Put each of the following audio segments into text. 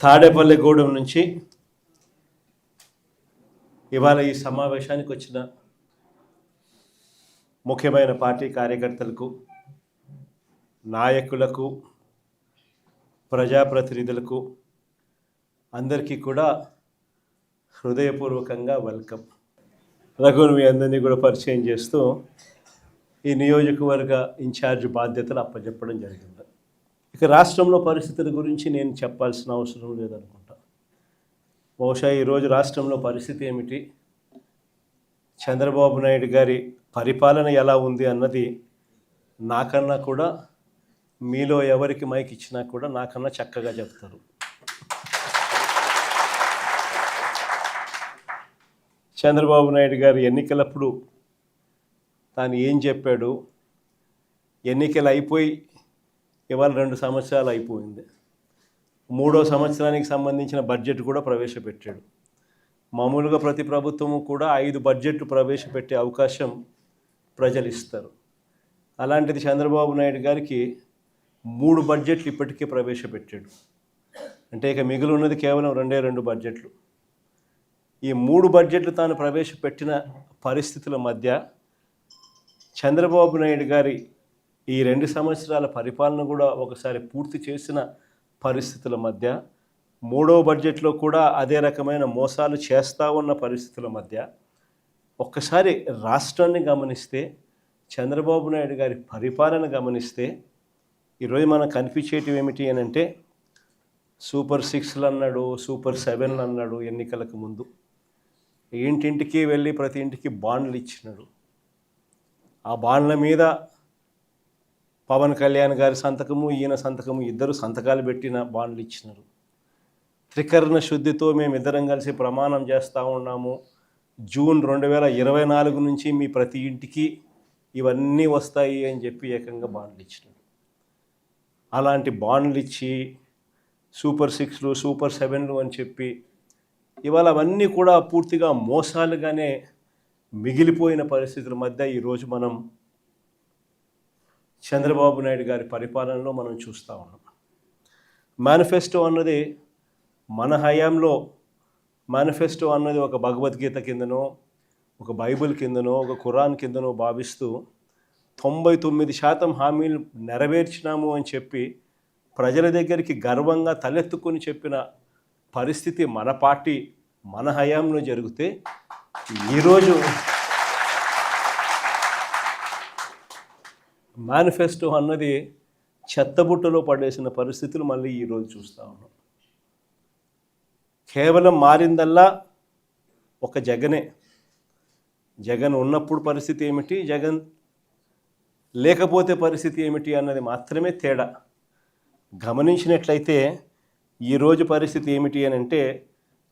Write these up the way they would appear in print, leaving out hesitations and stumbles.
తాడేపల్లిగూడెం నుంచి ఇవాళ ఈ సమావేశానికి వచ్చిన ముఖ్యమైన పార్టీ కార్యకర్తలకు, నాయకులకు, ప్రజాప్రతినిధులకు అందరికీ కూడా హృదయపూర్వకంగా వెల్కమ్. రఘుని మీ అందరినీ కూడా పరిచయం చేస్తూ ఈ నియోజకవర్గ ఇన్ఛార్జ్ బాధ్యతలు అప్పచెప్పడం జరిగింది. ఇక రాష్ట్రంలో పరిస్థితుల గురించి నేను చెప్పాల్సిన అవసరం లేదనుకుంటా. బహుశా ఈరోజు రాష్ట్రంలో పరిస్థితి ఏమిటి, చంద్రబాబు నాయుడు గారి పరిపాలన ఎలా ఉంది అన్నది నాకన్నా కూడా, మీలో ఎవరికి మైక్ ఇచ్చినా కూడా నాకన్నా చక్కగా చెప్తారు. చంద్రబాబు నాయుడు గారు ఎన్నికలప్పుడు తాను ఏం చెప్పాడు, ఎన్నికలు అయిపోయి ఇవాళ 2 సంవత్సరాలు అయిపోయింది. 3వ సంవత్సరానికి సంబంధించిన బడ్జెట్ కూడా ప్రవేశపెట్టాడు. మామూలుగా ప్రతి ప్రభుత్వము కూడా 5 బడ్జెట్లు ప్రవేశపెట్టే అవకాశం ప్రజలు ఇస్తారు. అలాంటిది చంద్రబాబు నాయుడు గారికి 3 బడ్జెట్లు ఇప్పటికే ప్రవేశపెట్టాడు. అంటే ఇక మిగిలి ఉన్నది కేవలం 2 బడ్జెట్లు. ఈ 3 బడ్జెట్లు తాను ప్రవేశపెట్టిన పరిస్థితుల మధ్య చంద్రబాబు నాయుడు గారి ఈ 2 సంవత్సరాల పరిపాలన కూడా ఒకసారి పూర్తి చేసిన పరిస్థితుల మధ్య, 3వ బడ్జెట్లో కూడా అదే రకమైన మోసాలు చేస్తూ ఉన్న పరిస్థితుల మధ్య ఒక్కసారి రాష్ట్రాన్ని గమనిస్తే, చంద్రబాబు నాయుడు గారి పరిపాలన గమనిస్తే ఈరోజు మనకు కనిపించేటివి ఏమిటి అని అంటే, సూపర్ 6లు అన్నాడు, సూపర్ 7లు అన్నాడు. ఎన్నికలకు ముందు ఇంటింటికి వెళ్ళి ప్రతి ఇంటికి బాండ్లు ఇచ్చినాడు. ఆ బాండ్ల మీద పవన్ కళ్యాణ్ గారి సంతకము, ఈయన సంతకము, ఇద్దరు సంతకాలు పెట్టిన బాండ్లు ఇచ్చినారు. త్రికరణ శుద్ధితో మేమిద్దరం కలిసి ప్రమాణం చేస్తూ ఉన్నాము, జూన్ 2024 నుంచి మీ ప్రతి ఇంటికి ఇవన్నీ వస్తాయి అని చెప్పి ఏకంగా బాండ్లు ఇచ్చినాడు. అలాంటి బాండ్లు ఇచ్చి సూపర్ 6లు, సూపర్ 7లు అని చెప్పి ఇవాళ అవన్నీ కూడా పూర్తిగా మోసాలుగానే మిగిలిపోయిన పరిస్థితుల మధ్య ఈరోజు మనం చంద్రబాబు నాయుడు గారి పరిపాలనలో మనం చూస్తూ ఉన్నాం. మేనిఫెస్టో అన్నది మన హయాంలో, మేనిఫెస్టో అన్నది ఒక భగవద్గీత కిందనో, ఒక బైబిల్ కిందనో, ఒక ఖురాన్ కిందనో భావిస్తూ 99% హామీలు నెరవేర్చినాము అని చెప్పి ప్రజల దగ్గరికి గర్వంగా తలెత్తుకొని చెప్పిన పరిస్థితి మన పార్టీ, మన హయాంలో జరిగితే, ఈరోజు మేనిఫెస్టో అన్నది చెత్తబుట్టలో పడేసిన పరిస్థితులు మళ్ళీ ఈరోజు చూస్తూ ఉన్నాం. కేవలం మారిందల్లా ఒక జగనే. జగన్ ఉన్నప్పుడు పరిస్థితి ఏమిటి, జగన్ లేకపోతే పరిస్థితి ఏమిటి అన్నది మాత్రమే తేడా. గమనించినట్లయితే ఈరోజు పరిస్థితి ఏమిటి అని అంటే,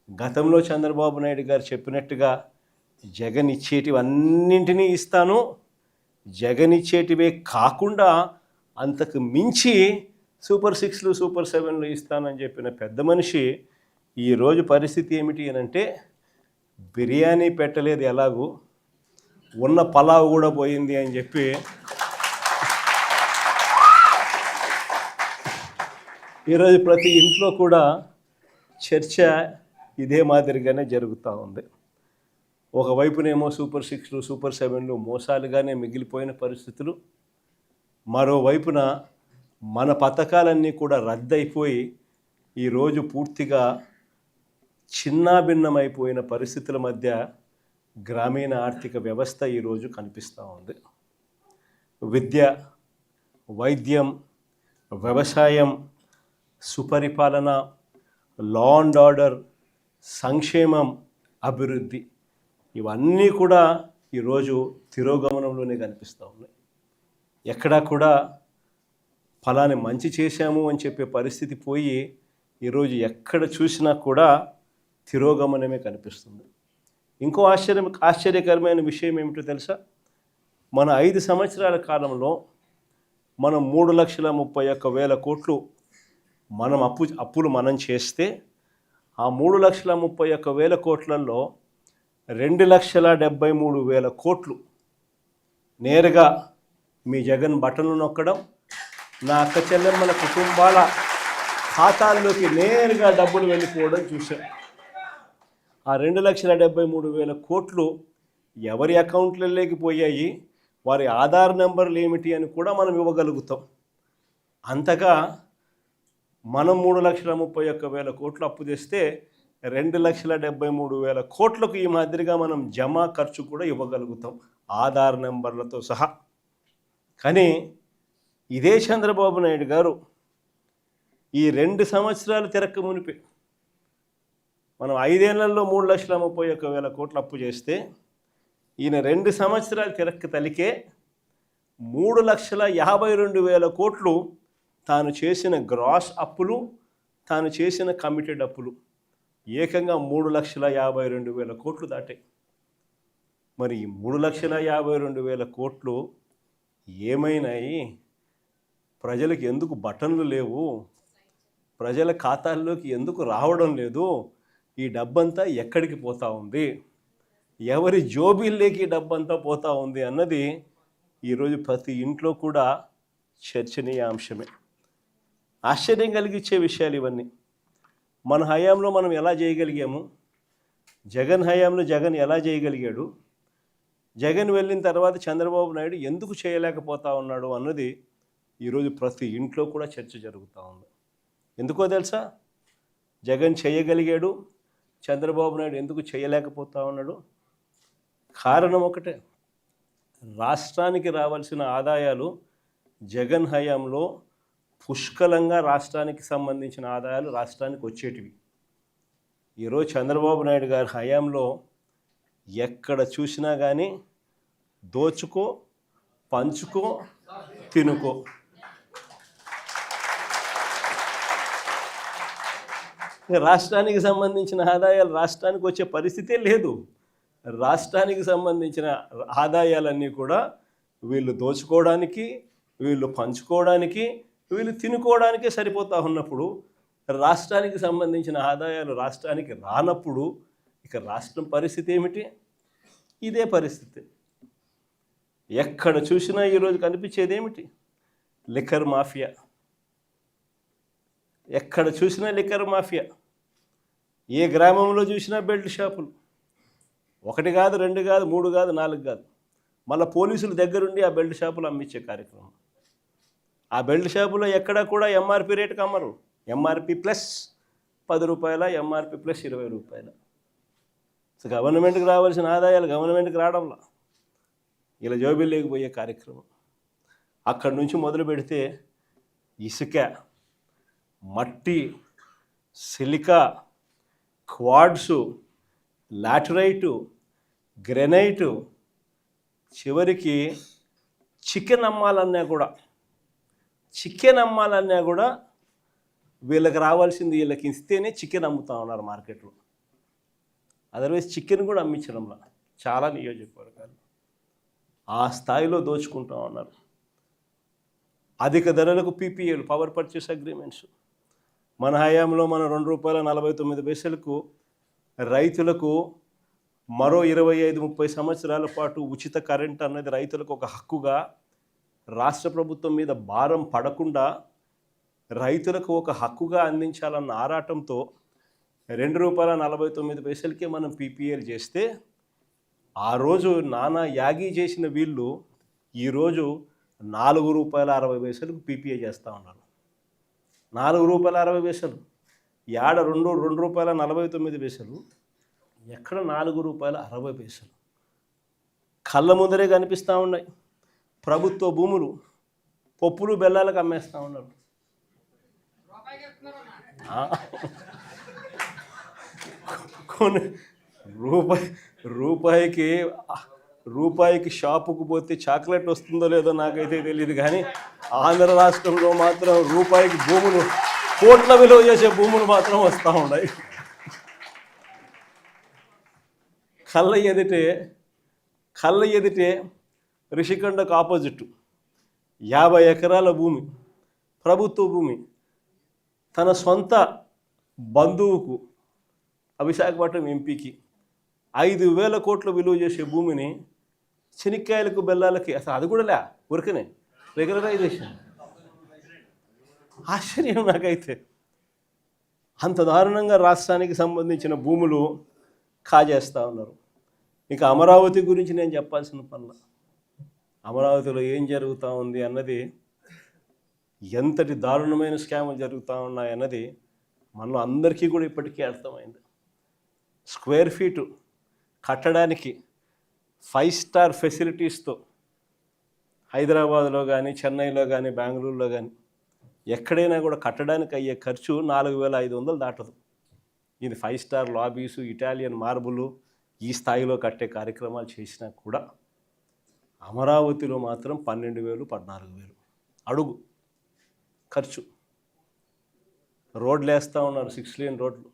గతంలో చంద్రబాబు నాయుడు గారు చెప్పినట్టుగా జగన్ ఇచ్చేటివన్నింటినీ ఇస్తాను, జగన్ ఇచ్చేటివే కాకుండా అంతకు మించి సూపర్ 6లు, సూపర్ 7లు ఇస్తానని చెప్పిన పెద్ద మనిషి ఈరోజు పరిస్థితి ఏమిటి అని అంటే, బిర్యానీ పెట్టలేదు ఎలాగూ, ఉన్న పలావ్ కూడా పోయింది అని చెప్పి ఈరోజు ప్రతి ఇంట్లో కూడా చర్చ ఇదే మాదిరిగానే జరుగుతూ ఉంది. ఒకవైపునేమో సూపర్ 6లు, సూపర్ 7లు మోసాలుగానే మిగిలిపోయిన పరిస్థితులు, మరోవైపున మన పథకాలన్నీ కూడా రద్దయిపోయి ఈరోజు పూర్తిగా చిన్నాభిన్నమైపోయిన పరిస్థితుల మధ్య గ్రామీణ ఆర్థిక వ్యవస్థ ఈరోజు కనిపిస్తూ ఉంది. విద్య, వైద్యం, వ్యవసాయం, సుపరిపాలన, లా అండ్ ఆర్డర్, సంక్షేమం, అభివృద్ధి, ఇవన్నీ కూడా ఈరోజు తిరోగమనంలోనే కనిపిస్తూ ఉన్నాయి. ఎక్కడా కూడా ఫలాని మంచి చేశాము అని చెప్పే పరిస్థితి పోయి ఈరోజు ఎక్కడ చూసినా కూడా తిరోగమనమే కనిపిస్తుంది. ఇంకో ఆశ్చర్యకరమైన విషయం ఏమిటో తెలుసా, మన 5 సంవత్సరాల కాలంలో మనం 3,31,000 కోట్లు మనం అప్పులు మనం చేస్తే, ఆ 3,31,000 కోట్లలో 2,73,000 కోట్లు నేరుగా మీ జగన్ బటన్లు నొక్కడం, నా అక్క చెల్లెమ్మల కుటుంబాల ఖాతాల్లోకి నేరుగా డబ్బులు వెళ్ళిపోవడం చూశాం. ఆ 2,73,000 కోట్లు ఎవరి అకౌంట్లలోకి పోయాయి, వారి ఆధార్ నెంబర్లు ఏమిటి అని కూడా మనం ఇవ్వగలుగుతాం. అంతగా మనం 3,31,000 కోట్లు అప్పు తెస్తే 2,73,000 కోట్లకు ఈ మాదిరిగా మనం జమా ఖర్చు కూడా ఇవ్వగలుగుతాం ఆధార్ నెంబర్లతో సహా. కానీ ఇదే చంద్రబాబు నాయుడు గారు ఈ 2 సంవత్సరాలు తిరక్క మునిపే మనం 5 ఏళ్లలో 3,31,000 కోట్లు అప్పు చేస్తే ఈయన 2 సంవత్సరాలు తిరక్క తలికే 3,52,000 కోట్లు తాను చేసిన గ్రాస్ అప్పులు, తాను చేసిన కమిటెడ్ అప్పులు ఏకంగా 3,52,000 కోట్లు దాటాయి. మరి ఈ 3,52,000 కోట్లు ఏమైనాయి? ప్రజలకు ఎందుకు బటన్లు లేవు? ప్రజల ఖాతాల్లోకి ఎందుకు రావడం లేదు? ఈ డబ్బంతా ఎక్కడికి పోతా ఉంది? ఎవరి జోబీల్లోకి ఈ డబ్బంతా పోతా ఉంది అన్నది ఈరోజు ప్రతి ఇంట్లో కూడా చర్చనీయాంశమే. ఆశ్చర్యం కలిగించే విషయాలు ఇవన్నీ. మన హయాంలో మనం ఎలా చేయగలిగాము? జగన్ హయాంలో జగన్ ఎలా చేయగలిగాడు? జగన్ వెళ్ళిన తర్వాత చంద్రబాబు నాయుడు ఎందుకు చేయలేకపోతా ఉన్నాడు అన్నది ఈరోజు ప్రతి ఇంట్లో కూడా చర్చ జరుగుతూ ఉంది. ఎందుకో తెలుసా? జగన్ చేయగలిగాడు, చంద్రబాబు నాయుడు ఎందుకు చేయలేకపోతా ఉన్నాడు? కారణం ఒకటే, రాష్ట్రానికి రావాల్సిన ఆదాయాలు జగన్ హయాంలో పుష్కలంగా రాష్ట్రానికి సంబంధించిన ఆదాయాలు రాష్ట్రానికి వచ్చేటివి. ఈరోజు చంద్రబాబు నాయుడు గారి హయాంలో ఎక్కడ చూసినా కానీ దోచుకో, పంచుకో, తినుకో. రాష్ట్రానికి సంబంధించిన ఆదాయాలు రాష్ట్రానికి వచ్చే పరిస్థితే లేదు. రాష్ట్రానికి సంబంధించిన ఆదాయాలన్నీ కూడా వీళ్ళు దోచుకోవడానికి, వీళ్ళు పంచుకోవడానికి, వీళ్ళు తినుకోవడానికే సరిపోతూ ఉన్నప్పుడు రాష్ట్రానికి సంబంధించిన ఆదాయాలు రాష్ట్రానికి రానప్పుడు ఇక రాష్ట్రం పరిస్థితి ఏమిటి? ఇదే పరిస్థితి. ఎక్కడ చూసినా ఈరోజు కనిపించేది ఏమిటి? Liquor mafia. ఎక్కడ చూసినా లిక్కర్ మాఫియా. ఏ గ్రామంలో చూసినా బెల్ట్ షాపులు. 1 కాదు, 2 కాదు, 3 కాదు, 4 కాదు. మళ్ళీ పోలీసుల దగ్గరుండి ఆ బెల్ట్ షాపులు అమ్మించే కార్యక్రమం. ఆ బెల్ట్ షాపులో ఎక్కడా కూడా ఎంఆర్పి రేటుకి అమ్మరు. ఎంఆర్పి ప్లస్ 10 రూపాయల, ఎంఆర్పి ప్లస్ 20 రూపాయల. సో గవర్నమెంట్కి రావాల్సిన ఆదాయాలు గవర్నమెంట్కి రావడంలా ఇలా జోబీల్లోకి పోయే కార్యక్రమం. అక్కడి నుంచి మొదలు పెడితే ఇసుక, మట్టి, సిలికా, క్వాడ్సు, లాటరైటు, గ్రెనైటు, చివరికి చికెన్ అమ్మాలన్నా కూడా వీళ్ళకి రావాల్సింది వీళ్ళకి ఇస్తేనే చికెన్ అమ్ముతా ఉన్నారు మార్కెట్లో. అదర్వైజ్ చికెన్ కూడా అమ్మించడంలా చాలా నియోజకవర్గాలు ఆ స్థాయిలో దోచుకుంటూ ఉన్నారు. అధిక ధరలకు పీపీఏలు, పవర్ పర్చేస్ అగ్రిమెంట్స్. మన హయాంలో మనం ₹2.49 రైతులకు మరో 25-30 సంవత్సరాల పాటు ఉచిత కరెంట్ అన్నది రైతులకు ఒక హక్కుగా, రాష్ట్ర ప్రభుత్వం మీద భారం పడకుండా రైతులకు ఒక హక్కుగా అందించాలన్న ఆరాటంతో ₹2.49 మనం పీపీఏలు చేస్తే ఆ రోజు నానా యాగి చేసిన వీళ్ళు ఈరోజు ₹4.60 పీపీఏ చేస్తూ ఉన్నారు. ₹4.60. ఏడ ₹2.49. ఎక్కడ ₹4.60. కళ్ళ ముందరే కనిపిస్తూ ఉన్నాయి. ప్రభుత్వ భూములు పప్పులు బెల్లాలకు అమ్మేస్తూ ఉన్నారు. కొన్ని రూపాయికి షాపుకు పోతే చాక్లెట్ వస్తుందో లేదో నాకైతే తెలియదు, కానీ ఆంధ్ర రాష్ట్రంలో మాత్రం రూపాయికి భూములు, కోట్ల విలువ చేసే భూములు మాత్రం వస్తూ ఉన్నాయి. కళ్ళ ఎదిటే రిషికొండకు ఆపోజిట్ 50 ఎకరాల భూమి, ప్రభుత్వ భూమి, తన సొంత బంధువుకు, విశాఖపట్నం ఎంపీకి 5,000 కోట్ల విలువ చేసే భూమిని శనిక్కాయలకు బెల్లాలకి, అసలు అది కూడా లే ఊరికనే రెగ్యులరైజేషన్. ఆశ్చర్యం నాకైతే. అంత దారుణంగా రాష్ట్రానికి సంబంధించిన భూములు కాజేస్తూ ఉన్నారు. ఇక అమరావతి గురించి నేను చెప్పాల్సిన పనుల, అమరావతిలో ఏం జరుగుతూ ఉంది అన్నది, ఎంతటి దారుణమైన స్కాములు జరుగుతూ ఉన్నాయన్నది మనలో అందరికీ కూడా ఇప్పటికీ అర్థమైంది. స్క్వేర్ ఫీటు కట్టడానికి 5 స్టార్ ఫెసిలిటీస్తో హైదరాబాద్లో కానీ, చెన్నైలో కానీ, బెంగళూరులో కానీ ఎక్కడైనా కూడా కట్టడానికి అయ్యే ఖర్చు 4,500 దాటదు. ఇది 5 స్టార్ లాబీసు, ఇటాలియన్ మార్బులు ఈ స్థాయిలో కట్టే కార్యక్రమాలు చేసినా కూడా అమరావతిలో మాత్రం 12,000, 14,000 అడుగు ఖర్చు. రోడ్లు వేస్తూ ఉన్నారు, 6 లేన్ రోడ్లు.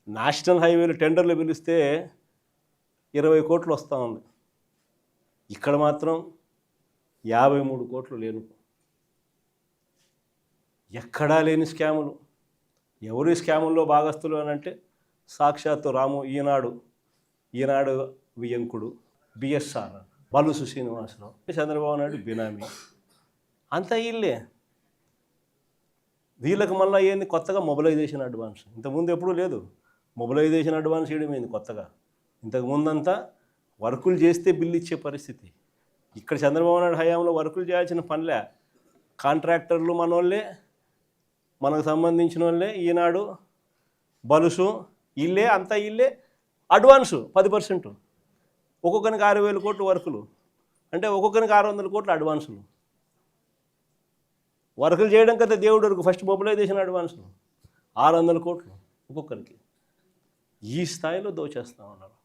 నేషనల్ హైవేలు టెండర్లు పిలిస్తే 20 కోట్లు వస్తూ ఉంది. ఇక్కడ మాత్రం 53 కోట్లు లేను. ఎక్కడా లేని స్కాములు. ఎవరు ఈ స్కాముల్లో భాగస్తులు అని అంటే సాక్షాత్తు రాము, ఈనాడు వియంకుడు, బిఎస్ఆర్, బలుసు శ్రీనివాసరావు, చంద్రబాబు నాయుడు బినామీ, అంతా వీళ్ళే. వీళ్ళకి మళ్ళీ ఏంది కొత్తగా మొబిలైజేషన్ అడ్వాన్స్. ఇంతకుముందు ఎప్పుడూ లేదు మొబిలైజేషన్ అడ్వాన్స్ చేయడమైంది కొత్తగా. ఇంతకుముందంతా వర్కులు చేస్తే బిల్లు ఇచ్చే పరిస్థితి. ఇక్కడ చంద్రబాబు నాయుడు హయాంలో వర్కులు చేయాల్సిన పనిలే. కాంట్రాక్టర్లు మనోళ్ళే, మనకు సంబంధించిన వాళ్ళే, ఈనాడు, బలుసు, ఇల్లే, అంతా ఇల్లే. అడ్వాన్సు 10%, ఒక్కొక్కరికి 6,000 కోట్లు వర్కులు, అంటే ఒక్కొక్కరికి 600 కోట్లు అడ్వాన్సులు. వర్కులు చేయడం కదా దేవుడు వరకు ఫస్ట్ మొబిలైజేషన్ అడ్వాన్సులు 600 కోట్లు ఒక్కొక్కరికి. ఈ స్థాయిలో దోచేస్తూ ఉన్నారు.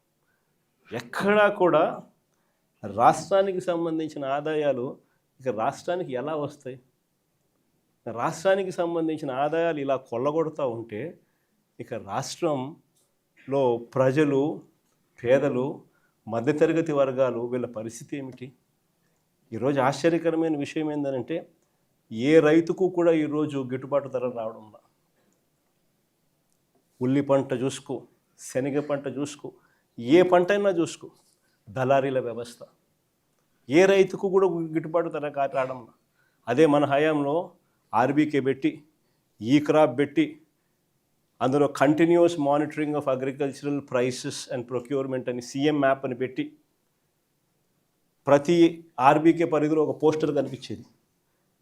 ఎక్కడా కూడా రాష్ట్రానికి సంబంధించిన ఆదాయాలు ఇక రాష్ట్రానికి ఎలా వస్తాయి? రాష్ట్రానికి సంబంధించిన ఆదాయాలు ఇలా కొల్లగొడుతూ ఉంటే ఇక రాష్ట్రంలో ప్రజలు, పేదలు, మధ్యతరగతి వర్గాలు వీళ్ళ పరిస్థితి ఏమిటి? ఈరోజు ఆశ్చర్యకరమైన విషయం ఏంటంటే ఏ రైతుకు కూడా ఈరోజు గిట్టుబాటు ధర రావడం లేదు. ఉల్లి పంట చూసుకో, శనగ పంట చూసుకో, ఏ పంట అయినా చూసుకో, దళారీల వ్యవస్థ. ఏ రైతుకు కూడా గిట్టుబాటు ధర రావడం. అదే మన హయాంలో ఆర్బీకే పెట్టి, ఈ క్రాప్ పెట్టి, అందులో continuous monitoring of agricultural prices and procurement అని సీఎం మ్యాప్ అని పెట్టి ప్రతి ఆర్బీకే పరిధిలో ఒక పోస్టర్ కనిపించేది.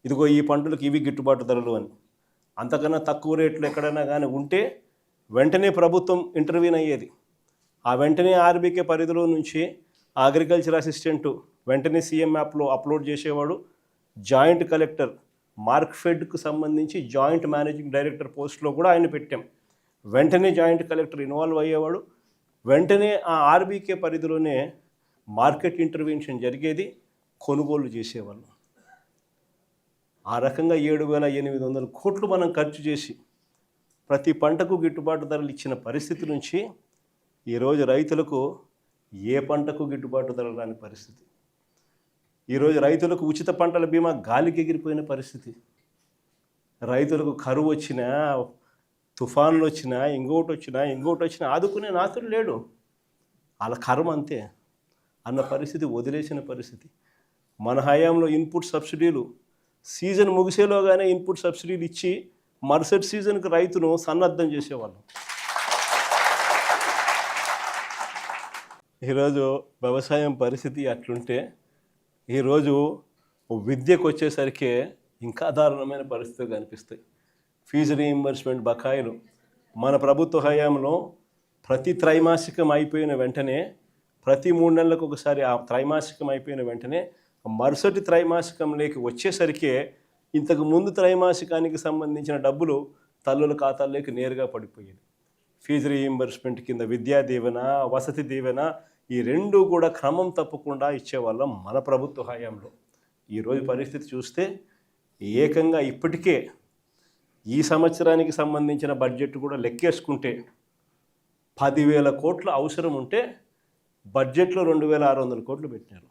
ఇదిగో ఈ పంటలకు ఇవి గిట్టుబాటు ధరలు అని. అంతకన్నా తక్కువ రేట్లు ఎక్కడైనా కానీ ఉంటే వెంటనే ప్రభుత్వం ఇంటర్వ్యూన్ అయ్యేది. ఆ వెంటనే ఆర్బీకే పరిధిలో నుంచి అగ్రికల్చర్ అసిస్టెంటు వెంటనే సీఎం యాప్లో అప్లోడ్ చేసేవాడు. జాయింట్ కలెక్టర్, మార్క్ఫెడ్కు సంబంధించి జాయింట్ మేనేజింగ్ డైరెక్టర్ పోస్ట్లో కూడా ఆయన పెట్టాం. వెంటనే జాయింట్ కలెక్టర్ ఇన్వాల్వ్ అయ్యేవాడు. వెంటనే ఆ ఆర్బీకే పరిధిలోనే మార్కెట్ ఇంటర్వెన్షన్ జరిగేది, కొనుగోలు చేసేవాళ్ళు. ఆ రకంగా 7,800 కోట్లు మనం ఖర్చు చేసి ప్రతి పంటకు గిట్టుబాటు ధరలు ఇచ్చిన పరిస్థితి నుంచి ఈరోజు రైతులకు ఏ పంటకు గిట్టుబాటు ధరలు రాని పరిస్థితి. ఈరోజు రైతులకు ఉచిత పంటల బీమా గాలికి ఎగిరిపోయిన పరిస్థితి. రైతులకు కరువు వచ్చినా, తుఫాన్లు వచ్చినా, ఇంకోటి వచ్చినా ఆదుకునే నాతుడు లేడు. వాళ్ళ కర్మ అంతే అన్న పరిస్థితి, వదిలేసిన పరిస్థితి. మన హయాంలో ఇన్పుట్ సబ్సిడీలు సీజన్ ముగిసేలోగానే ఇన్పుట్ సబ్సిడీలు ఇచ్చి మరుసటి సీజన్కి రైతును సన్నద్ధం చేసేవాళ్ళం. ఈరోజు వ్యవసాయం పరిస్థితి అట్లుంటే ఈరోజు విద్యకు వచ్చేసరికి ఇంకా దారుణమైన పరిస్థితులు కనిపిస్తాయి. ఫీజు రీయింబర్స్మెంట్ బకాయిలు మన ప్రభుత్వ హయాంలో ప్రతి త్రైమాసికం అయిపోయిన వెంటనే, ప్రతి 3 నెలలకు ఒకసారి ఆ త్రైమాసికం అయిపోయిన వెంటనే మరుసటి త్రైమాసికంలోకి వచ్చేసరికి ఇంతకు ముందు త్రైమాసికానికి సంబంధించిన డబ్బులు తల్లుల ఖాతాల్లోకి నేరుగా పడిపోయేది. ఫీజు రీయింబర్స్మెంట్ కింద విద్యా దీవెన, వసతి దీవెన ఈ 2 కూడా క్రమం తప్పకుండా ఇచ్చేవాళ్ళం మన ప్రభుత్వ హయాంలో. ఈరోజు పరిస్థితి చూస్తే ఏకంగా ఇప్పటికే ఈ సంవత్సరానికి సంబంధించిన బడ్జెట్ కూడా లెక్కేసుకుంటే 10,000 కోట్ల అవసరం ఉంటే బడ్జెట్లో 2,600 కోట్లు పెట్టినారు.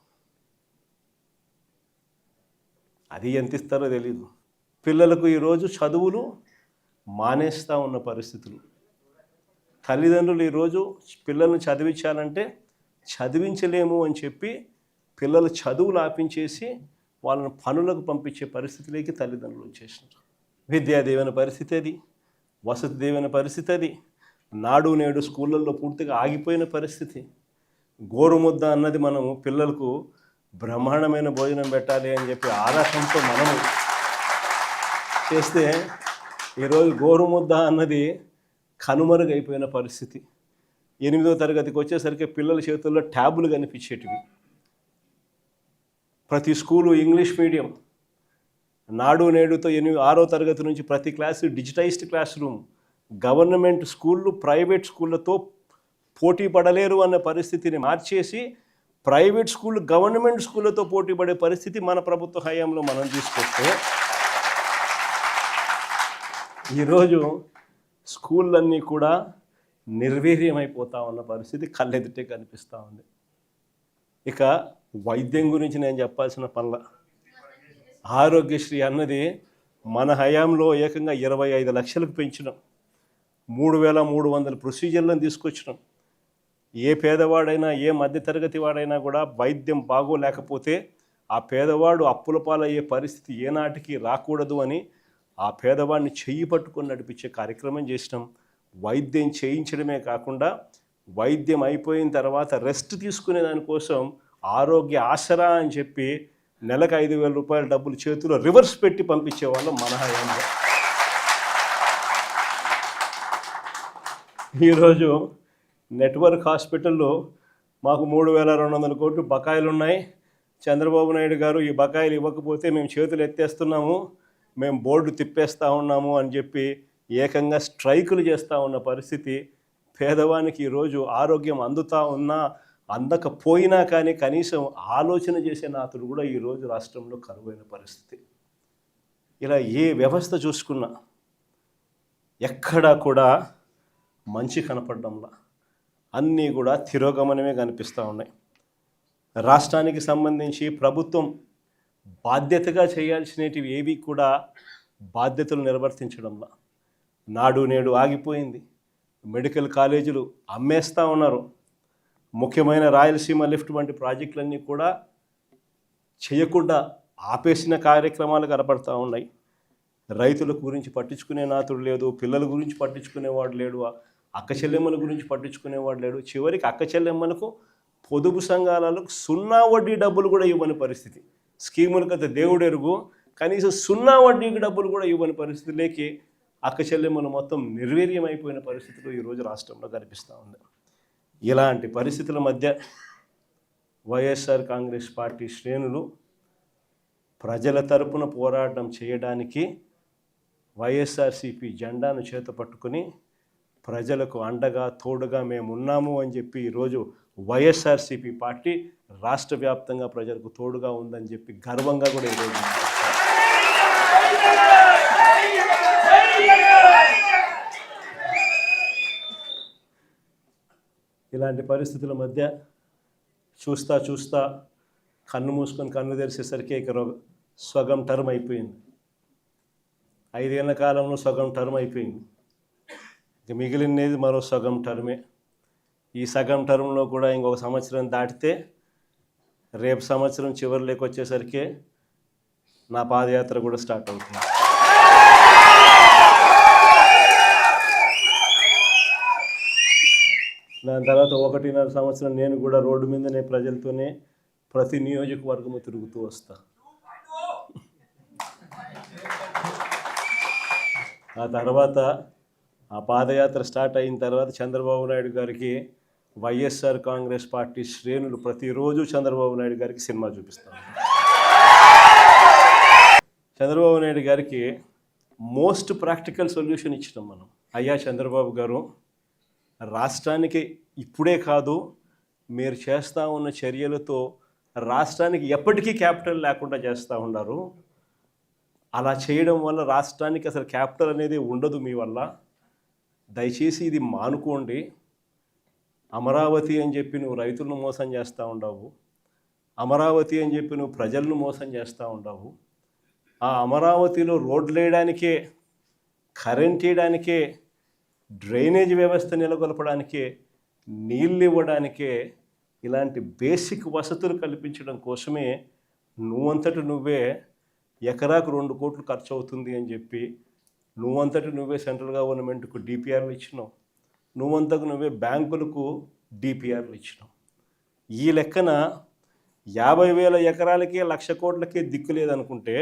అది ఎంత ఇస్తారో తెలీదు. పిల్లలకు ఈరోజు చదువులు మానేస్తూ ఉన్న పరిస్థితులు. తల్లిదండ్రులు ఈరోజు పిల్లల్ని చదివించాలంటే చదివించలేము అని చెప్పి పిల్లల చదువులు ఆపించేసి వాళ్ళని పనులకు పంపించే పరిస్థితిలోకి తల్లిదండ్రులు వచ్చేసినారు. విద్యా దీవెన పరిస్థితి అది. వసతి దీవెన పరిస్థితి అది. నాడు నేడు స్కూళ్ళల్లో పూర్తిగా ఆగిపోయిన పరిస్థితి. గోరుముద్ద అన్నది మనము పిల్లలకు బ్రహ్మాండమైన భోజనం పెట్టాలి అని చెప్పి ఆరాటంతో మనము చేస్తే ఈరోజు గోరుముద్ద అన్నది కనుమరుగైపోయిన పరిస్థితి. 8వ తరగతికి వచ్చేసరికి పిల్లల చేతుల్లో ట్యాబులు కనిపించేటివి. ప్రతి స్కూలు ఇంగ్లీష్ మీడియం. నాడు నేడుతో 6వ తరగతి నుంచి ప్రతి class digitised class room. Government స్కూళ్ళు ప్రైవేట్ స్కూళ్ళతో పోటీ పడలేరు అన్న పరిస్థితిని మార్చేసి ప్రైవేట్ స్కూళ్ళు గవర్నమెంట్ స్కూళ్ళతో పోటీ పడే పరిస్థితి మన ప్రభుత్వ హయాంలో మనం తీసుకొస్తే ఈరోజు స్కూళ్ళన్నీ కూడా నిర్వీర్యమైపోతా ఉన్న పరిస్థితి కళ్ళెదుటే కనిపిస్తూ ఉంది. ఇక వైద్యం గురించి నేను చెప్పాల్సిన పనుల ఆరోగ్యశ్రీ అన్నది మన హయాంలో ఏకంగా 25 లక్షలకు పెంచినాం. 3,300 ప్రొసీజర్లను తీసుకొచ్చినాం. ఏ పేదవాడైనా ఏ మధ్యతరగతి వాడైనా కూడా వైద్యం బాగోలేకపోతే ఆ పేదవాడు అప్పుల పాలయ్యే పరిస్థితి ఏనాటికి రాకూడదు అని ఆ పేదవాడిని చెయ్యి పట్టుకొని నడిపించే కార్యక్రమం చేసినాం. వైద్యం చేయించడమే కాకుండా వైద్యం అయిపోయిన తర్వాత రెస్ట్ తీసుకునే దానికోసం ఆరోగ్య ఆసరా అని చెప్పి నెలకు 5,000 రూపాయల డబ్బులు చేతిలో రివర్స్ పెట్టి పంపించేవాళ్ళం మన హయాంలో. ఈరోజు నెట్వర్క్ హాస్పిటల్లో మాకు 3,200 కోట్లు బకాయిలు ఉన్నాయి. చంద్రబాబు నాయుడు గారు ఈ బకాయిలు ఇవ్వకపోతే మేము చేతులు ఎత్తేస్తున్నాము, మేము బోర్డు తిప్పేస్తూ ఉన్నాము అని చెప్పి ఏకంగా స్ట్రైకులు చేస్తూ ఉన్న పరిస్థితి. పేదవానికి ఈరోజు ఆరోగ్యం అందుతూ ఉన్నా అందకపోయినా కానీ కనీసం ఆలోచన చేసే నాతుడు కూడా ఈరోజు రాష్ట్రంలో కరువైన పరిస్థితి. ఇలా ఏ వ్యవస్థ చూసుకున్నా ఎక్కడా కూడా మంచి కనపడడంలా అన్నీ కూడా తిరోగమనమే కనిపిస్తూ ఉన్నాయి. రాష్ట్రానికి సంబంధించి ప్రభుత్వం బాధ్యతగా చేయాల్సినవి ఏవి కూడా బాధ్యతలు నిర్వర్తించడంలా. నాడు నేడు ఆగిపోయింది. మెడికల్ కాలేజీలు అమ్మేస్తూ ఉన్నారు. ముఖ్యమైన రాయలసీమ లిఫ్ట్ వంటి ప్రాజెక్టులన్నీ కూడా చేయకుండా ఆపేసిన కార్యక్రమాలు కనపడతా ఉన్నాయి. రైతుల గురించి పట్టించుకునే నాతుడు లేదు, పిల్లల గురించి పట్టించుకునేవాడు లేడు, అక్క చెల్లెమ్మల గురించి పట్టించుకునేవాడు లేడు. చివరికి అక్క చెల్లెమ్మలకు పొదుపు సంఘాలకు 0 వడ్డీ డబ్బులు కూడా ఇవ్వని పరిస్థితి. స్కీములకు అయితే దేవుడు ఎరుగు, కనీసం 0 వడ్డీకి డబ్బులు కూడా ఇవ్వని పరిస్థితిలోకి అక్క చెల్లెమ్మలు మొత్తం నిర్వీర్యమైపోయిన పరిస్థితులు ఈరోజు రాష్ట్రంలో కనిపిస్తూ ఉంది. ఇలాంటి పరిస్థితుల మధ్య వైఎస్ఆర్ కాంగ్రెస్ పార్టీ శ్రేణులు ప్రజల తరపున పోరాటం చేయడానికి వైఎస్ఆర్సీపీ జెండాను చేత పట్టుకుని ప్రజలకు అండగా తోడుగా మేము ఉన్నాము అని చెప్పి ఈరోజు వైఎస్ఆర్సీపీ పార్టీ రాష్ట్ర వ్యాప్తంగా ప్రజలకు తోడుగా ఉందని చెప్పి గర్వంగా కూడా ఈరోజు ఇలాంటి పరిస్థితుల మధ్య చూస్తా కన్ను మూసుకొని కన్ను తెరిచేసరికి ఇక సగం టర్మ్ అయిపోయింది. 5 ఏళ్ల కాలంలో సగం టర్మ్ అయిపోయింది. ఇక మిగిలినది మరో సగం టర్మే. ఈ సగం టర్మ్లో కూడా ఇంకొక సంవత్సరం దాటితే రేపు సంవత్సరం చివరిలోకి వచ్చేసరికి నా పాదయాత్ర కూడా స్టార్ట్ అవుతుంది. దాని తర్వాత 1.5 సంవత్సరం నేను కూడా రోడ్డు మీదనే ప్రజలతోనే ప్రతి నియోజకవర్గము తిరుగుతూ వస్తా. ఆ తర్వాత ఆ పాదయాత్ర స్టార్ట్ అయిన తర్వాత చంద్రబాబు నాయుడు గారికి వైఎస్ఆర్ కాంగ్రెస్ పార్టీ శ్రేణులు ప్రతిరోజు చంద్రబాబు నాయుడు గారికి సినిమా చూపిస్తాం. చంద్రబాబు నాయుడు గారికి మోస్ట్ ప్రాక్టికల్ సొల్యూషన్ ఇచ్చినాం మనం. అయ్యా చంద్రబాబు గారు, రాష్ట్రానికి ఇప్పుడే కాదు, మీరు చేస్తూ ఉన్న చర్యలతో రాష్ట్రానికి ఎప్పటికీ క్యాపిటల్ లేకుండా చేస్తూ ఉన్నారు. అలా చేయడం వల్ల రాష్ట్రానికి అసలు క్యాపిటల్ అనేది ఉండదు మీ వల్ల. దయచేసి ఇది మానుకోండి. అమరావతి అని చెప్పి నువ్వు రైతులను మోసం చేస్తూ ఉండవు, అమరావతి అని చెప్పి నువ్వు ప్రజలను మోసం చేస్తూ ఉండవు. ఆ అమరావతిలో రోడ్లు వేయడానికే, కరెంట్ వేయడానికే, డ్రైనేజ్ వ్యవస్థ నెలకొల్పడానికే, నీళ్ళు ఇవ్వడానికే, ఇలాంటి బేసిక్ వసతులు కల్పించడం కోసమే నువ్వంతట నువ్వే ఎకరాకు 2 కోట్లు ఖర్చు అవుతుంది అని చెప్పి నువ్వంతటి నువ్వే సెంట్రల్ గవర్నమెంట్కు డిపిఆర్లు ఇచ్చినావు, నువ్వంతకు నువ్వే బ్యాంకులకు డిపిఆర్లు ఇచ్చినావు. ఈ లెక్కన 50,000 ఎకరాలకే 1,00,000 కోట్లకే దిక్కు లేదనుకుంటే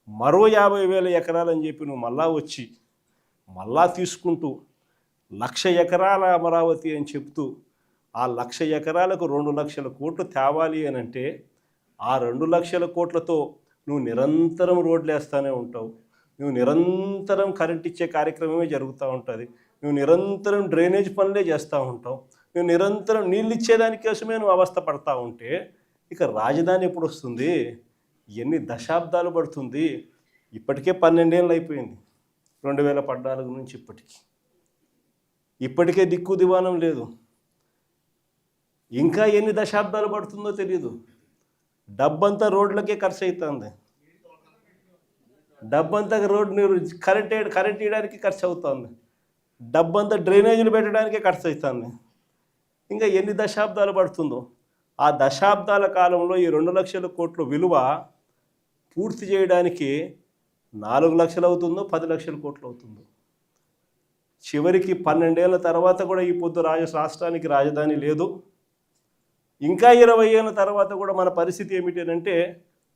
మరో 50,000 ఎకరాలని చెప్పి నువ్వు మళ్ళా వచ్చి మళ్ళా తీసుకుంటూ 1,00,000 ఎకరాల అమరావతి అని చెప్తూ ఆ 1,00,000 ఎకరాలకు 2,00,000 కోట్లు తేవాలి అని అంటే ఆ 2,00,000 కోట్లతో నువ్వు నిరంతరం రోడ్లు వేస్తూనే ఉంటావు, నువ్వు నిరంతరం కరెంట్ ఇచ్చే కార్యక్రమమే జరుగుతూ ఉంటుంది, నువ్వు నిరంతరం డ్రైనేజ్ పనులే చేస్తూ ఉంటావు, నువ్వు నిరంతరం నీళ్ళు ఇచ్చేదానికోసమే నువ్వు అవస్థ పడతా ఉంటే ఇక రాజధాని ఎప్పుడు వస్తుంది? ఎన్ని దశాబ్దాలు పడుతుంది? ఇప్పటికే 12 ఏళ్ళు అయిపోయింది 2014 నుంచి ఇప్పటికే దిక్కు దివానం లేదు. ఇంకా ఎన్ని దశాబ్దాలు పడుతుందో తెలియదు. డబ్బంతా రోడ్లకే ఖర్చు అవుతుంది, డబ్బంతా రోడ్డు కరెంట్ ఇవ్వడానికి ఖర్చు అవుతుంది, డబ్బంతా డ్రైనేజీలు పెట్టడానికే ఖర్చు అవుతుంది. ఇంకా ఎన్ని దశాబ్దాలు పడుతుందో. ఆ దశాబ్దాల కాలంలో ఈ 2,00,000 కోట్ల విలువ పూర్తి చేయడానికి 4 లక్షలు అవుతుందో 10 లక్షల కోట్లు అవుతుందో. చివరికి 12 ఏళ్ళ తర్వాత కూడా ఈ పొద్దు రాష్ట్రానికి రాజధాని లేదు. ఇంకా 20 ఏళ్ళ తర్వాత కూడా మన పరిస్థితి ఏమిటంటే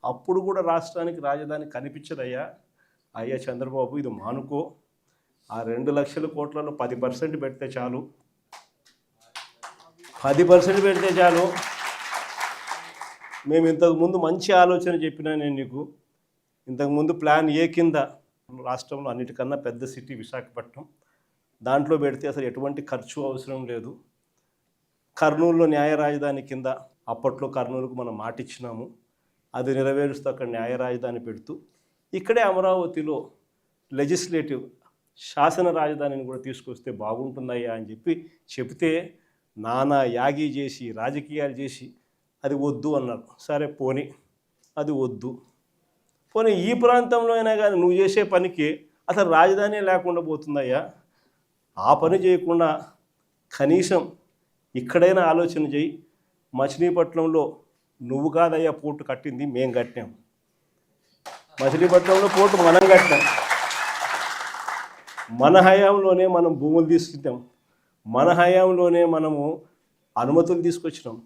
అప్పుడు కూడా రాష్ట్రానికి రాజధాని కనిపించదయ్యా. అయ్యా చంద్రబాబు, ఇది మానుకో. ఆ 2 లక్షల కోట్లలో 10% పెడితే చాలు, 10% పెడితే చాలు. మేము ఇంతకుముందు మంచి ఆలోచన చెప్పినా నేను నీకు. ఇంతకుముందు ప్లాన్ ఏ కింద రాష్ట్రంలో అన్నిటికన్నా పెద్ద సిటీ విశాఖపట్నం, దాంట్లో పెడితే అసలు ఎటువంటి ఖర్చు అవసరం లేదు. కర్నూలులో న్యాయ రాజధాని కింద అప్పట్లో కర్నూలుకు మనం మాట ఇచ్చినాము, అది నెరవేరుస్తూ అక్కడ న్యాయ రాజధాని పెడుతూ ఇక్కడే అమరావతిలో లెజిస్లేటివ్ శాసన రాజధానిని కూడా తీసుకొస్తే బాగుంటుందయ్యా అని చెప్తే నానా యాగి చేసి రాజకీయాలు చేసి అది వద్దు అన్నారు. సరే పోనీ, అది వద్దు. పోనీ ఈ ప్రాంతంలో అయినా కానీ నువ్వు చేసే పనికి అసలు రాజధాని లేకుండా పోతుందయ్యా. ఆ పని చేయకుండా కనీసం ఇక్కడైనా ఆలోచన చేయి. మచిలీపట్నంలో నువ్వు కాదయ్యా పోర్టు కట్టింది, మేం కట్టాం. మచిలీపట్నంలో పోర్టు మనం కట్టాం. మన హయాంలోనే మనం భూములు తీసుకుంటాం, మన హయాంలోనే మనము అనుమతులు తీసుకొచ్చినాం,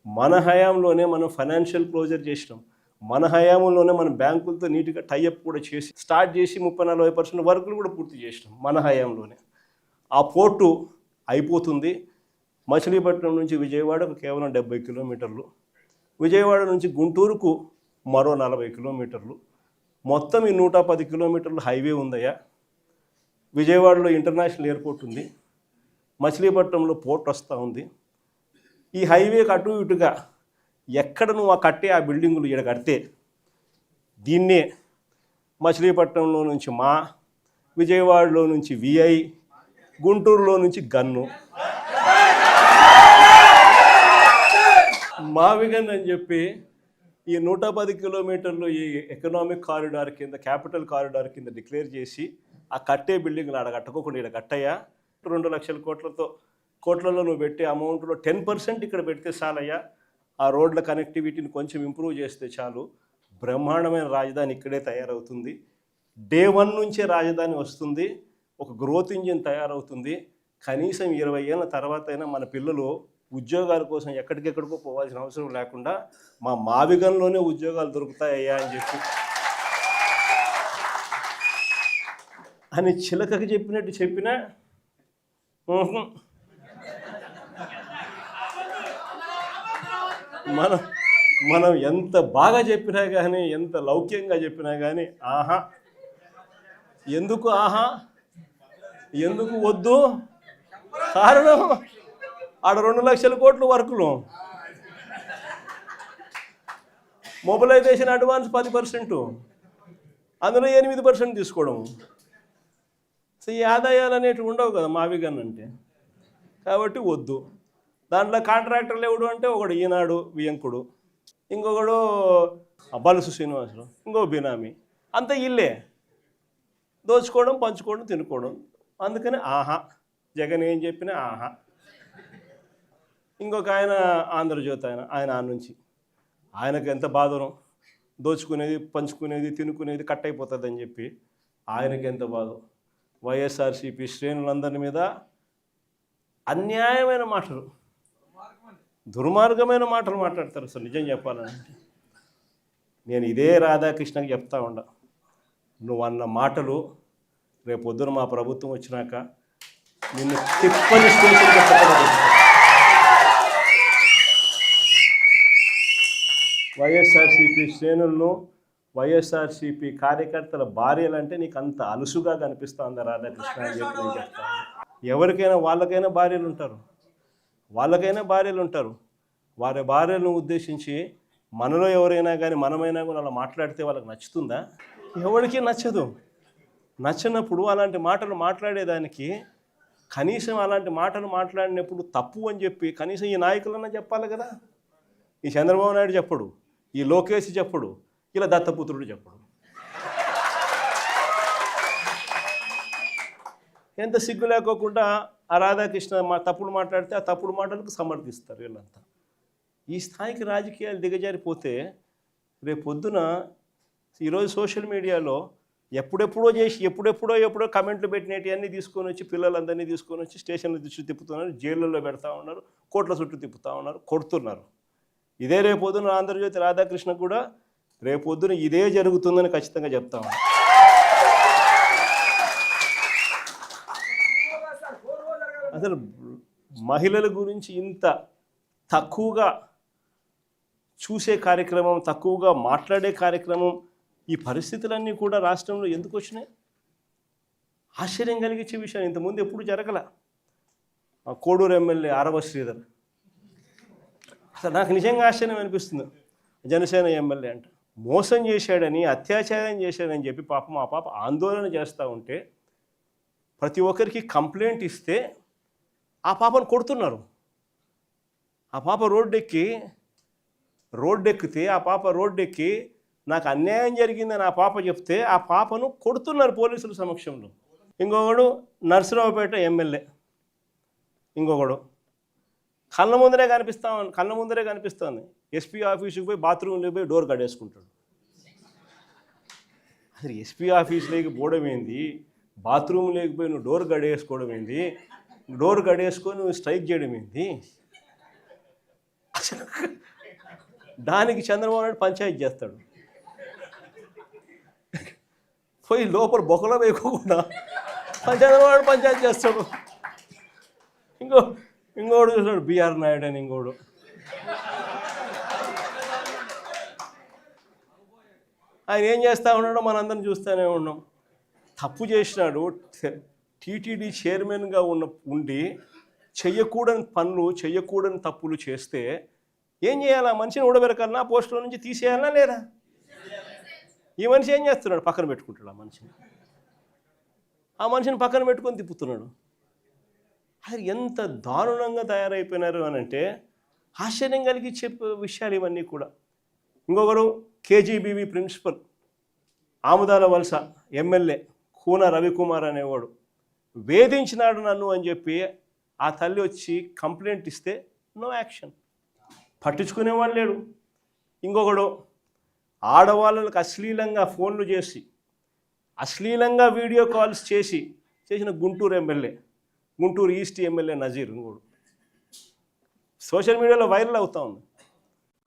మన హయాంలోనే మనం ఫైనాన్షియల్ క్లోజర్ చేసినాం, మన హయాంలోనే మనం బ్యాంకులతో నీట్గా టైఅప్ కూడా చేసి స్టార్ట్ చేసి 30-40% వర్కులు కూడా పూర్తి చేసినాం మన హయాంలోనే. ఆ పోర్టు అయిపోతుంది. మచిలీపట్నం నుంచి విజయవాడకు కేవలం 70 కిలోమీటర్లు, విజయవాడ నుంచి గుంటూరుకు మరో 40 కిలోమీటర్లు, మొత్తం ఈ 110 కిలోమీటర్లు హైవే ఉందయ్యా. విజయవాడలో ఇంటర్నేషనల్ ఎయిర్పోర్ట్ ఉంది, మచిలీపట్నంలో పోర్ట్ వస్తూ ఉంది. ఈ హైవేకి అటు ఇటుగా ఎక్కడ నువ్వు ఆ బిల్డింగులు ఇక్కడ కడితే దీన్నే మచిలీపట్నంలో నుంచి విజయవాడలో నుంచి విఐ, గుంటూరులో నుంచి గన్ను, మావిగన్ అని చెప్పి ఈ 110 కిలోమీటర్లు ఈ ఎకనామిక్ కారిడార్ కింద, క్యాపిటల్ కారిడార్ కింద డిక్లేర్ చేసి ఆ కట్టే బిల్డింగ్లు ఆడ కట్టుకోకుండా ఇక్కడ కట్టయ్యా. 2 లక్షల కోట్లలో నువ్వు పెట్టే అమౌంట్లో 10% ఇక్కడ పెడితే చాలయ్యా. ఆ రోడ్ల కనెక్టివిటీని కొంచెం ఇంప్రూవ్ చేస్తే చాలు, బ్రహ్మాండమైన రాజధాని ఇక్కడే తయారవుతుంది. డే 1 నుంచే రాజధాని వస్తుంది, ఒక గ్రోత్ ఇంజిన్ తయారవుతుంది. కనీసం 20 ఏళ్ళ తర్వాత అయినా మన పిల్లలు ఉద్యోగాల కోసం ఎక్కడికెక్కడికో పోవాల్సిన అవసరం లేకుండా మా మావిగంలోనే ఉద్యోగాలు దొరుకుతాయ్యా అని చిలకకి చెప్పినట్టు చెప్పినా మనం ఎంత బాగా చెప్పినా కానీ, ఎంత లౌక్యంగా చెప్పినా కానీ ఆహా. ఎందుకు ఆహా, ఎందుకు వద్దు? కారణం ఆడ 2 లక్షల కోట్లు వర్కులు, మొబిలైజేషన్ అడ్వాన్స్ 10%, అందులో 8% తీసుకోవడం. సో ఈ ఆదాయాలు అనేటివి ఉండవు కదా మావిగన్ అంటే, కాబట్టి వద్దు. దాంట్లో కాంట్రాక్టర్లు ఎవడు అంటే ఒకడు ఈనాడు వియంకుడు, ఇంకొకడు బలుసు శ్రీనివాసులు, ఇంకో బినామీ, అంతా ఇల్లే దోచుకోవడం, పంచుకోవడం, తినుకోవడం. అందుకని ఆహా, జగన్ ఏం చెప్పినా ఆహా. ఇంకొక ఆయన ఆంధ్రజ్యోతి ఆయన ఆ నుంచి ఆయనకు ఎంత బాధనో, దోచుకునేది, పంచుకునేది, తినుకునేది కట్ అయిపోతుందని చెప్పి ఆయనకి ఎంత బాధో. వైఎస్ఆర్సీపీ శ్రేణులందరి మీద అన్యాయమైన మాటలు, దుర్మార్గమైన మాటలు మాట్లాడతారు. అసలు నిజం చెప్పాలంటే నేను ఇదే రాధాకృష్ణకి చెప్తా ఉండా, నువ్వు అన్న మాటలు రేపొద్దున మా ప్రభుత్వం వచ్చినాక నిన్ను తిప్పని స్టేషన్ చెప్పగలరు. వైఎస్ఆర్సీపీ శ్రేణులను, వైఎస్ఆర్సీపీ కార్యకర్తల భార్యలంటే నీకు అంత అలుసుగా కనిపిస్తుందా రాధాకృష్ణ అని చెప్పి నేను చెప్తాను. ఎవరికైనా వాళ్ళకైనా భార్యలు ఉంటారు, వారి భార్యలను ఉద్దేశించి మనలో ఎవరైనా కానీ మనమైనా కూడా అలా మాట్లాడితే వాళ్ళకి నచ్చుతుందా? ఎవరికి నచ్చదు. నచ్చినప్పుడు అలాంటి మాటలు మాట్లాడేదానికి కనీసం అలాంటి మాటలు మాట్లాడినప్పుడు తప్పు అని చెప్పి కనీసం ఈ నాయకులన్నా చెప్పాలి కదా. ఈ చంద్రబాబు నాయుడు చెప్పడు, ఈ లోకేష్ చెప్పడు, ఇలా దత్తపుత్రుడు చెప్పడు. ఎంత సిగ్గు లేకోకుండా ఆ రాధాకృష్ణ తప్పుడు మాట్లాడితే ఆ తప్పుడు మాటలకు సమర్థిస్తారు వీళ్ళంతా. ఈ స్థాయికి రాజకీయాలు దిగజారిపోతే రేపు పొద్దున ఈరోజు సోషల్ మీడియాలో ఎప్పుడెప్పుడో కమెంట్లు పెట్టినవి తీసుకొని వచ్చి పిల్లలందరినీ తీసుకొని వచ్చి స్టేషన్ల చుట్టూ తిప్పుతున్నారు, జైళ్ళల్లో పెడతా ఉన్నారు, కోట్ల చుట్టూ తిప్పుతూ ఉన్నారు, కొడుతున్నారు. ఇదే రేపొద్దున ఆంధ్రజ్యోతి రాధాకృష్ణ కూడా రేపొద్దున ఇదే జరుగుతుందని ఖచ్చితంగా చెప్తా ఉన్నాను. అసలు మహిళల గురించి ఇంత తక్కువగా చూసే కార్యక్రమం, తక్కువగా మాట్లాడే కార్యక్రమం, ఈ పరిస్థితులన్నీ కూడా రాష్ట్రంలో ఎందుకు వచ్చినాయి? ఆశ్చర్యం కలిగించే విషయం. ఇంతకుముందు ఎప్పుడు జరగల. కోడూరు ఎమ్మెల్యే ఆరవ శ్రీధర్, అసలు నాకు నిజంగా ఆశ్చర్యం అనిపిస్తుంది. జనసేన ఎమ్మెల్యే అంట మోసం చేశాడని, అత్యాచారం చేశాడని చెప్పి పాపం ఆ పాప ఆందోళన చేస్తూ ఉంటే ప్రతి ఒక్కరికి కంప్లైంట్ ఇస్తే ఆ పాపను కొడుతున్నారు. ఆ పాప రోడ్డెక్కితే ఆ పాప రోడ్డెక్కి నాకు అన్యాయం జరిగిందని ఆ పాప చెప్తే ఆ పాపను కొడుతున్నారు పోలీసుల సమక్షంలో. ఇంకొకడు నర్సరావుపేట ఎమ్మెల్యే, ఇంకొకడు కళ్ళ ముందరే కనిపిస్తుంది. ఎస్పీ ఆఫీసుకి పోయి బాత్రూంలో పోయి డోర్ కట్టేసుకుంటాడు. అసలు ఎస్పీ ఆఫీసులోకి పోవడం ఏంది, బాత్రూమ్ లేకపోయి నువ్వు డోర్ గడేసుకోవడం ఏంది, డోర్ గడేసుకొని నువ్వు స్ట్రైక్ చేయడం ఏంది? అసలు దానికి చంద్రబాబు నాయుడు పంచాయతీ చేస్తాడు. పోయి లోపల బొక్కలో వేయకోకుండా చంద్రబాబు నాయుడు పంచాయతీ చేస్తాడు. ఇంకోడు చూస్తాడు బిఆర్ నాయుడు అని, ఇంకోడు ఆయన ఏం చేస్తూ ఉన్నాడో మనందరం చూస్తూనే ఉన్నాం. తప్పు చేసినాడు. టీటీడీ చైర్మన్గా ఉండి చెయ్యకూడని పనులు, చెయ్యకూడని తప్పులు చేస్తే ఏం చేయాలి? ఆ మనిషిని ఊడబెరకాలన్నా, పోస్టులో నుంచి తీసేయాలన్నా లేదా? ఈ మనిషి ఏం చేస్తున్నాడు? పక్కన పెట్టుకుంటాడు ఆ మనిషిని పక్కన పెట్టుకొని తిప్పుతున్నాడు. అది ఎంత దారుణంగా తయారైపోయినారు అని అంటే ఆశ్చర్యం కలిగించే విషయాలు ఇవన్నీ కూడా. ఇంకొకరు కేజీబీవీ ప్రిన్సిపల్, ఆముదాల వలస ఎమ్మెల్యే కూన రవికుమార్ అనేవాడు వేధించినాడు నన్ను అని చెప్పి ఆ తల్లి వచ్చి కంప్లైంట్ ఇస్తే నో యాక్షన్, పట్టించుకునేవాడు లేడు. ఇంకొకడు ఆడవాళ్ళకి అశ్లీలంగా ఫోన్లు చేసి, అశ్లీలంగా వీడియో కాల్స్ చేసిన గుంటూరు ఈస్ట్ ఎమ్మెల్యే నజీర్ ఇంకోడు సోషల్ మీడియాలో వైరల్ అవుతూ ఉంది.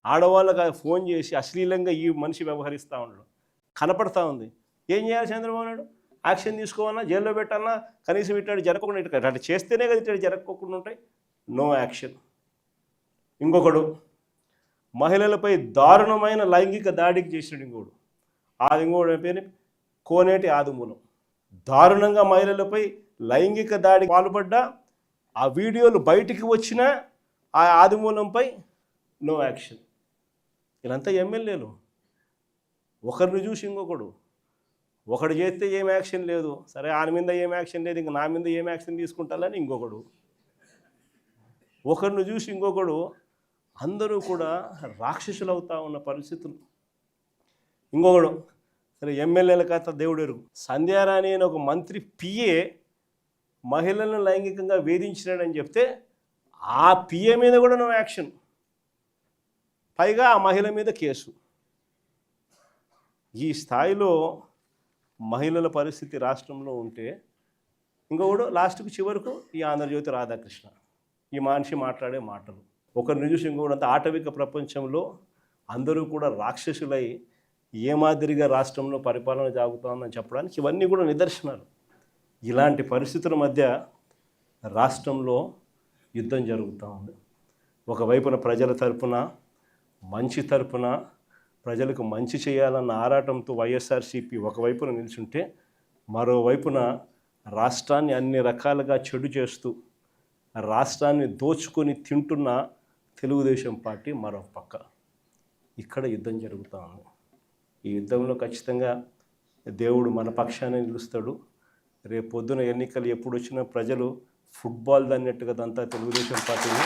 ఆడవాళ్ళకి ఫోన్ చేసి అశ్లీలంగా ఈ మనిషి వ్యవహరిస్తూ ఉండడం కనపడతా ఉంది. ఏం చేయాలి చంద్రబాబు నాయుడు? యాక్షన్ తీసుకోవాలన్నా, జైల్లో పెట్టాలన్నా, కనీసం ఇట్లాంటి జరగకుండా అట్లా చేస్తేనే కదా ఇట్లాంటి జరగకుండా ఉంటాయి. No action. ఇంకొకడు మహిళలపై దారుణమైన లైంగిక దాడికి చేసినాడు. ఇంకోడు పేరు కోనేటి ఆదిమూలం. దారుణంగా మహిళలపై లైంగిక దాడికి పాల్పడ్డా ఆ వీడియోలు బయటికి వచ్చినా ఆ ఆదిమూలంపై నో యాక్షన్. వీళ్ళంతా ఎమ్మెల్యేలు. ఒకరిని చూసి ఇంకొకడు, ఒకడు చేస్తే ఏం యాక్షన్ లేదు, సరే ఆయన మీద ఏం యాక్షన్ లేదు, ఇంక నా మీద ఏం యాక్షన్ తీసుకుంటారని ఇంకొకడు, ఒకరిని చూసి ఇంకొకడు, అందరూ కూడా రాక్షసులు అవుతా ఉన్న పరిస్థితులు. ఇంకొకడు సరే ఎమ్మెల్యేల కథ దేవుడెరుగు. సంధ్యారాణి అని ఒక మంత్రి పిఏ మహిళలను లైంగికంగా వేధించినాడని చెప్తే ఆ పిఏ మీద కూడా నో యాక్షన్, పైగా ఆ మహిళ మీద కేసు. ఈ స్థాయిలో మహిళల పరిస్థితి రాష్ట్రంలో ఉంటే ఇంకొకడు లాస్ట్కి చివరకు ఈ ఆంధ్రజ్యోతి రాధాకృష్ణ ఈ మనిషి మాట్లాడే మాటలు ఒకరిని చూసి ఇంకొకటి ఆటవిక ప్రపంచంలో అందరూ కూడా రాక్షసులై ఏ మాదిరిగా రాష్ట్రంలో పరిపాలన సాగుతోందని చెప్పడానికి ఇవన్నీ కూడా నిదర్శనాలు. ఇలాంటి పరిస్థితుల మధ్య రాష్ట్రంలో యుద్ధం జరుగుతూ ఉంది. ఒకవైపున ప్రజల తరపున మంచి తరపున ప్రజలకు మంచి చేయాలన్న ఆరాటంతో వైఎస్ఆర్సీపీ ఒకవైపున నిల్చుంటే మరోవైపున రాష్ట్రాన్ని అన్ని రకాలుగా చెడు చేస్తూ రాష్ట్రాన్ని దోచుకొని తింటున్న తెలుగుదేశం పార్టీ మరో పక్క. ఇక్కడ యుద్ధం జరుగుతూ ఉంది. ఈ యుద్ధంలో ఖచ్చితంగా దేవుడు మన పక్షాన్ని నిలుస్తాడు. రేపు పొద్దున ఎన్నికలు ఎప్పుడు వచ్చినా ప్రజలు ఫుట్బాల్ అన్నట్టుగా అంతా తెలుగుదేశం పార్టీని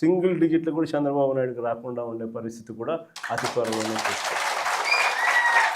సింగిల్ డిజిట్లు కూడా చంద్రబాబు నాయుడుకి రాకుండా ఉండే పరిస్థితి కూడా అతి త్వరలోనే చూస్తాం.